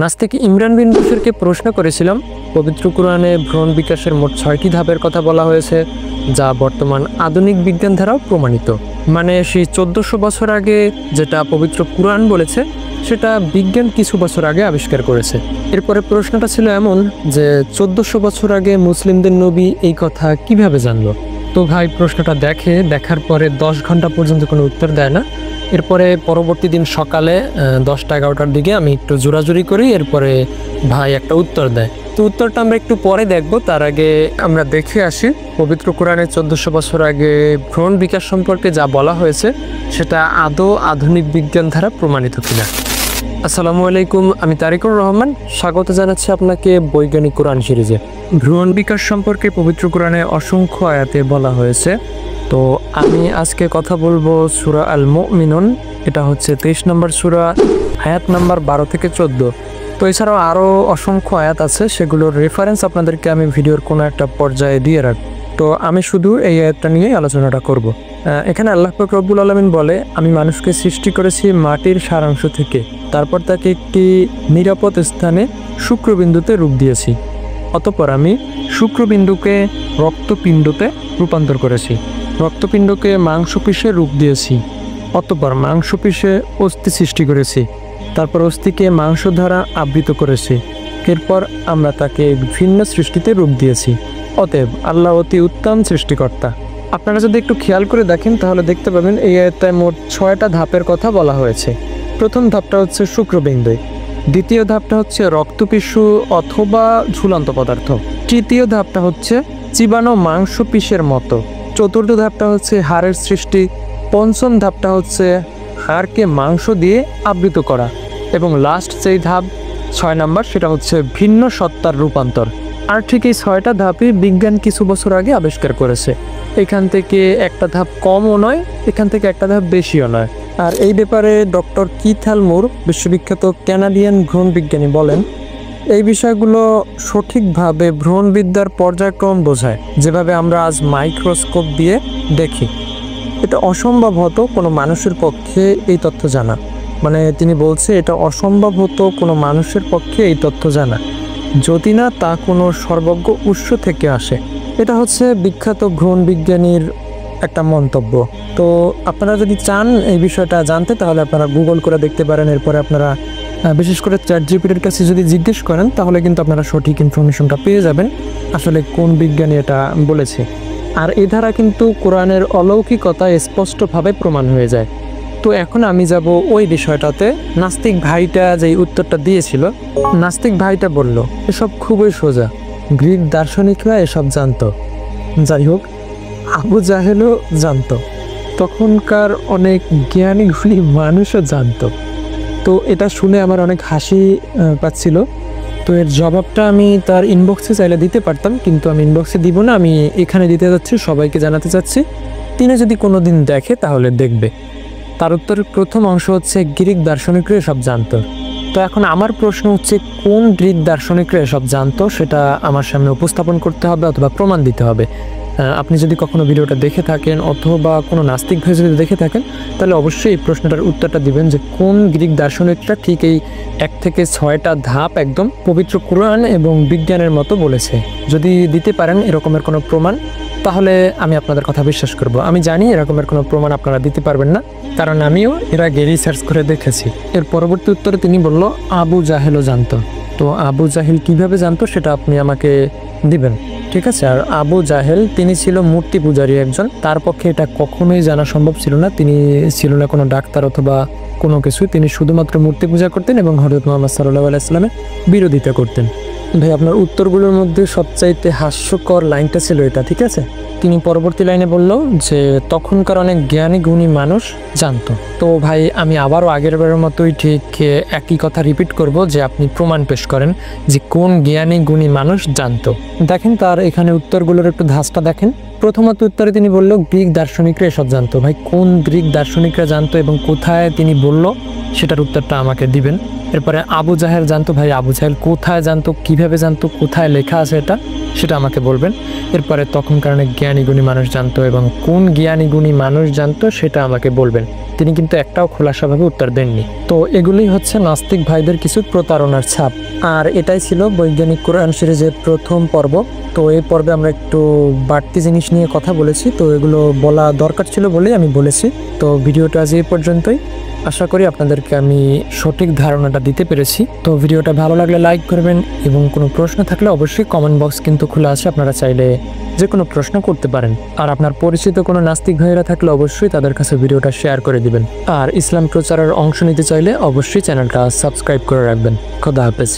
নাস্তিক ইমরান বিন বশিরকে প্রশ্ন করেছিলাম, পবিত্র কোরআনে ভ্রূণ বিকাশের মোট 6টি ধাপের কথা বলা হয়েছে, যা বর্তমান আধুনিক বিজ্ঞান দ্বারাও প্রমাণিত। মানে সেই 1400 বছর আগে যেটা পবিত্র কোরআন বলেছে, সেটা বিজ্ঞান কিছু বছর আগে আবিষ্কার করেছে। এরপরে প্রশ্নটা ছিল এমন যে 1400 বছর আগে মুসলিমদের নবী এই কথা কিভাবে জানলো। তো ভাই প্রশ্নটা দেখার পরে 10 ঘন্টা পর্যন্ত কোনো উত্তর দেয় না। এরপরে পরবর্তী দিন সকালে 10টা-11টার দিকে আমি একটু জোরাজুরি করি, এরপরে ভাই একটা উত্তর দেয়। তো উত্তরটা আমরা একটু পরে দেখব, তার আগে আমরা দেখে আসি পবিত্র কোরআনে 1400 বছর আগে ভ্রূণ বিকাশ সম্পর্কে যা বলা হয়েছে সেটা আদৌ আধুনিক বিজ্ঞান দ্বারা প্রমাণিত কিনা। আসসালামু আলাইকুম, আমি তারিকুর রহমান, স্বাগত জানাচ্ছি আপনাকে বৈজ্ঞানিক কোরআন সিরিজে। ভ্রূণ বিকাশ সম্পর্কে পবিত্র কোরআনে অসংখ্য আয়াতে বলা হয়েছে। তো আমি আজকে কথা বলবো সূরা আল মুমিনুন, এটা হচ্ছে 23 নম্বর সূরা, আয়াত নাম্বার 12 থেকে 14। তো এছাড়াও আরও অসংখ্য আয়াত আছে, সেগুলোর রেফারেন্স আপনাদেরকে আমি ভিডিওর কোনো একটা পর্যায়ে দিয়ে রাখব। তো আমি শুধু এই আয়াতটা নিয়েই আলোচনাটা করব। এখানে আল্লাহ পাক রব্বুল আলামিন বলে, আমি মানুষকে সৃষ্টি করেছি মাটির সারাংশ থেকে, তারপর তাকে একটি নিরাপদ স্থানে শুক্রবিন্দুতে রূপ দিয়েছি। অতঃপর আমি শুক্রবিন্দুকে রক্তপিণ্ডতে রূপান্তর করেছি, রক্তপিণ্ডকে মাংসপিণ্ডে রূপ দিয়েছি। অতঃপর মাংসপিণ্ডে অস্থি সৃষ্টি করেছি, তারপর অস্থিকে মাংস দ্বারা আবৃত করেছি। এরপর আমরা তাকে ভিন্ন সৃষ্টিতে রূপ দিয়েছি। অতএব আল্লাহ অতি উত্তম সৃষ্টিকর্তা। আপনারা যদি একটু খেয়াল করে দেখেন তাহলে দেখতে পাবেন এই আয়াতটায় মোট 6টা ধাপের কথা বলা হয়েছে। প্রথম ধাপটা হচ্ছে শুক্রবিন্দু, দ্বিতীয় ধাপটা হচ্ছে রক্তপিণ্ড অথবা ঝুলন্ত পদার্থ, তৃতীয় ধাপটা হচ্ছে চিবানো মাংসপিণ্ডের মতো, চতুর্থ ধাপটা হচ্ছে হাড়ের সৃষ্টি, পঞ্চম ধাপটা হচ্ছে হাড়কে মাংস দিয়ে আবৃত করা, এবং লাস্ট যেই ধাপ 6 নম্বর সেটা হচ্ছে ভিন্ন সত্তার রূপান্তর। আর ঠিক এই 6টা ধাপই বিজ্ঞান কিছু বছর আগে আবিষ্কার করেছে। এখান থেকে একটা ধাপ কমও নয়, এখান থেকে একটা ধাপ বেশিও নয়। আর এই ব্যাপারে ডক্টর কিথ মুর, বিশ্ববিখ্যাত ক্যানাডিয়ান ভ্রূণ বিজ্ঞানী, বলেন, এই বিষয়গুলো সঠিকভাবে ভ্রূণবিদ্যার পর্যায়ক্রম বোঝায়, যেভাবে আমরা আজ মাইক্রোস্কোপ দিয়ে দেখি। এটা অসম্ভব হতো কোনো মানুষের পক্ষে এই তথ্য জানা। মানে তিনি বলছে এটা অসম্ভব হতো কোনো মানুষের পক্ষে এই তথ্য জানা, যদি না তা কোনো সর্বজ্ঞ উৎস থেকে আসে। এটা হচ্ছে বিখ্যাত ভ্রূণ বিজ্ঞানীর একটা মন্তব্য। তো আপনারা যদি চান এই বিষয়টা জানতে, তাহলে আপনারা গুগল করে দেখতে পারেন। এরপরে আপনারা বিশেষ করে চ্যাটজিপিটির কাছে যদি জিজ্ঞেস করেন, তাহলে কিন্তু আপনারা সঠিক ইনফরমেশনটা পেয়ে যাবেন আসলে কোন বিজ্ঞানী এটা বলেছে। আর এ দ্বারা কিন্তু কোরআনের অলৌকিকতা স্পষ্টভাবে প্রমাণ হয়ে যায়। তো এখন আমি যাব ওই বিষয়টাতে। নাস্তিক ভাইটা যেই উত্তরটা দিয়েছিল, নাস্তিক ভাইটা বলল এসব খুবই সোজা, গ্রিক দার্শনিকরা এসব জানতো। যাই হোক, আবু জাহেলও জানতো, তখনকার অনেক জ্ঞানী গুণী মানুষও জানতো। তো এটা শুনে আমার অনেক হাসি পাচ্ছিল। তো এর জবাবটা আমি তার ইনবক্সে চাইলে দিতে পারতাম, কিন্তু আমি ইনবক্সে দিব না, আমি এখানে দিতে যাচ্ছি, সবাইকে জানাতে চাচ্ছি। তিনি যদি কোনো দিন দেখে তাহলে দেখবে। তার উত্তরের প্রথম অংশ হচ্ছে গ্রিক দার্শনিকরা এসব জানতো। তো এখন আমার প্রশ্ন হচ্ছে, কোন গ্রিক দার্শনিকরা এসব জানতো সেটা আমার সামনে উপস্থাপন করতে হবে অথবা প্রমাণ দিতে হবে। আপনি যদি কখনো ভিডিওটা দেখে থাকেন অথবা কোনো নাস্তিক ভাই যদি দেখে থাকেন, তাহলে অবশ্যই এই প্রশ্নটার উত্তরটা দিবেন যে কোন গ্রিক দার্শনিকরা ঠিক এই 1 থেকে 6টা ধাপ একদম পবিত্র কোরআন এবং বিজ্ঞানের মতো বলেছে। যদি দিতে পারেন এরকমের কোনো প্রমাণ, তাহলে আমি আপনাদের কথা বিশ্বাস করব। আমি জানি এরকমের কোনো প্রমাণ আপনারা দিতে পারবেন না, কারণ আমিও এর আগে রিসার্চ করে দেখেছি। এর পরবর্তী উত্তরে তিনি বলল আবু জাহেলও জানতো। তো আবু জাহেল কিভাবে জানতো সেটা আপনি আমাকে দিবেন, ঠিক আছে? আর আবু জাহেল তিনি ছিল মূর্তি পূজারী একজন, তার পক্ষে এটা কখনোই জানা সম্ভব ছিল না। তিনি ছিল না কোনো ডাক্তার অথবা কোনো কিছু, তিনি শুধুমাত্র মূর্তি পূজা করতেন এবং হযরত মুহাম্মদ সাল্লাল্লাহু আলাইহি ওয়াসাল্লামের বিরোধিতা করতেন। ভাই আপনার উত্তরগুলোর মধ্যে সবচাইতে হাস্যকর লাইনটা ছিল এটা, ঠিক আছে? তিনি পরবর্তী লাইনে বলল যে তখনকার অনেক জ্ঞানী গুণী মানুষ জানতো। তো ভাই আমি আবারও আগের বারের মতোই ঠিক একই কথা রিপিট করব যে আপনি প্রমাণ পেশ করেন যে কোন জ্ঞানী গুণী মানুষ জানতো। দেখেন তার এখানে উত্তরগুলোর একটু ধাঁচটা দেখেন। প্রথমত উত্তরে তিনি বলল গ্রিক দার্শনিকরা এসব জানতো। ভাই কোন গ্রিক দার্শনিকরা জানতো এবং কোথায় তিনি বলল সেটার উত্তরটা আমাকে দিবেন। এরপরে আবু জাহেল জানতো, ভাই আবু জাহেল কোথায় জানতো, কিভাবে জানতো, কোথায় লেখা আছে সেটা আমাকে বলবেন। এরপরে তখনকার অনেক জ্ঞানী গুণী মানুষ জানতো, এবং কোন জ্ঞানী গুণী মানুষ জানতো সেটা আমাকে বলবেন। তিনি কিন্তু একটাও খোলাসাভাবে উত্তর দেননি। তো এগুলোই হচ্ছে নাস্তিক ভাইদের কিছু প্রতারণার ছাপ। আর এটাই ছিল বৈজ্ঞানিক কোরআন সিরিজের প্রথম পর্ব। তো এই পর্বে আমরা একটু বাড়তি জিনিস নিয়ে কথা বলেছি, তো এগুলো বলা দরকার ছিল বলেই আমি বলেছি। তো ভিডিওটা আজ এই পর্যন্তই। আশা করি আপনাদেরকে আমি সঠিক ধারণাটা দিতে পেরেছি। তো ভিডিওটা ভালো লাগলে লাইক করবেন, এবং কোনো প্রশ্ন থাকলে অবশ্যই কমেন্ট বক্স কিন্তু খোলা আছে, আপনারা চাইলে যে কোনো প্রশ্ন করতে পারেন। আর আপনার পরিচিত কোনো নাস্তিক ভাইয়েরা থাকলে অবশ্যই তাদের কাছে ভিডিওটা শেয়ার করে দিবেন। আর ইসলাম প্রচারের অংশ নিতে চাইলে অবশ্যই চ্যানেলটা সাবস্ক্রাইব করে রাখবেন। খোদা হাফেজ।